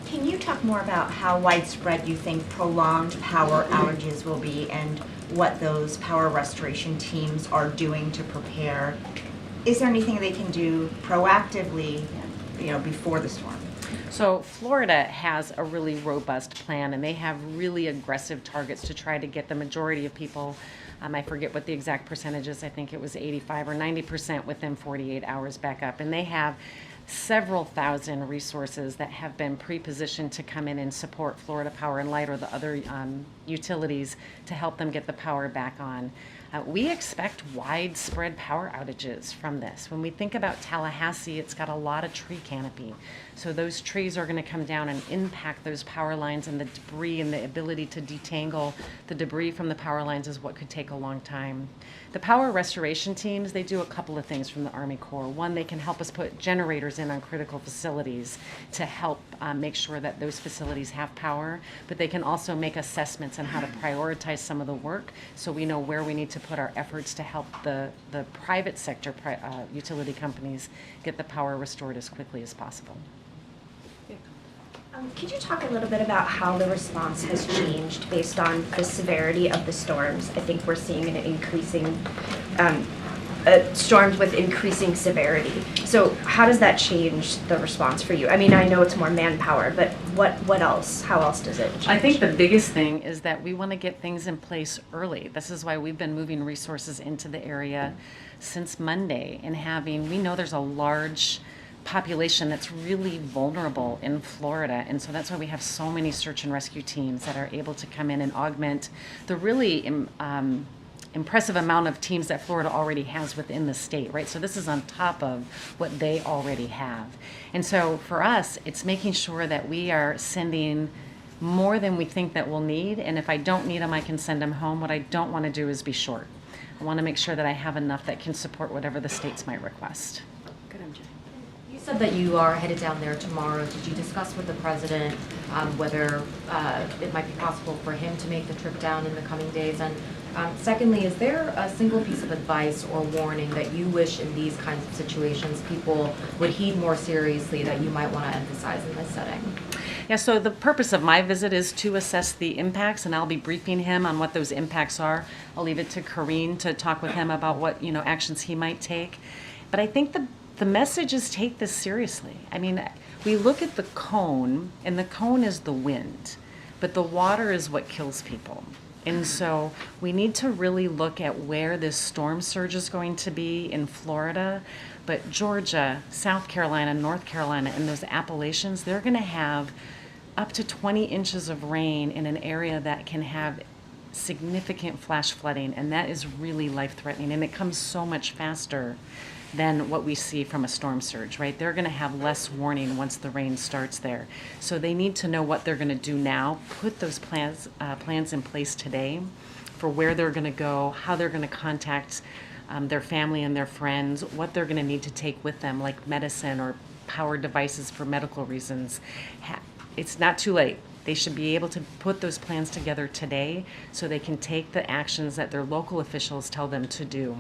Can you talk more about how widespread you think prolonged power outages will be and what those power restoration teams are doing to prepare? Is there anything they can do proactively, before the storm? So Florida has a really robust plan, and they have really aggressive targets to try to get the majority of people, I forget what the exact percentage is, I think it was 85 or 90% within 48 hours back up. And they have several thousand resources that have been pre-positioned to come in and support Florida Power and Light or the other utilities to help them get the power back on. We expect widespread power outages from this. When we think about Tallahassee, it's got a lot of tree canopy. So those trees are going to come down and impact those power lines, and the debris and the ability to detangle the debris from the power lines is what could take a long time. The power restoration teams, they do a couple of things from the Army Corps. One, they can help us put generators in on critical facilities to help make sure that those facilities have power, but they can also make assessments on how to prioritize some of the work so we know where we need to put our efforts to help the private sector utility companies get the power restored as quickly as possible. Could you talk a little bit about how the response has changed based on the severity of the storms? I think we're seeing an increasing storms with increasing severity. So how does that change the response for you? I mean, I know it's more manpower, but what else? How else does it change? I think the biggest thing is that we want to get things in place early. This is why we've been moving resources into the area since Monday, and we know there's a large population that's really vulnerable in Florida, and so that's why we have so many search and rescue teams that are able to come in and augment the really impressive amount of teams that Florida already has within the state, right? So this is on top of what they already have. And so for us, it's making sure that we are sending more than we think that we'll need, and if I don't need them, I can send them home. What I don't want to do is be short. I want to make sure that I have enough that can support whatever the states might request. Good, MJ. You said that you are headed down there tomorrow. Did you discuss with the president whether it might be possible for him to make the trip down in the coming days? And secondly, is there a single piece of advice or warning that you wish in these kinds of situations people would heed more seriously that you might want to emphasize in this setting? Yeah, so the purpose of my visit is to assess the impacts, and I'll be briefing him on what those impacts are. I'll leave it to Karine to talk with him about what actions he might take. But I think the message is take this seriously. I mean, we look at the cone, and the cone is the wind, but the water is what kills people. And so we need to really look at where this storm surge is going to be in Florida. But Georgia, South Carolina, North Carolina, and those Appalachians, they're going to have up to 20 inches of rain in an area that can have significant flash flooding, and that is really life-threatening, and it comes so much faster than what we see from a storm surge, right? They're going to have less warning once the rain starts there. So they need to know what they're going to do now, put those plans in place today for where they're going to go, how they're going to contact their family and their friends, what they're going to need to take with them, like medicine or power devices for medical reasons. It's not too late. They should be able to put those plans together today so they can take the actions that their local officials tell them to do.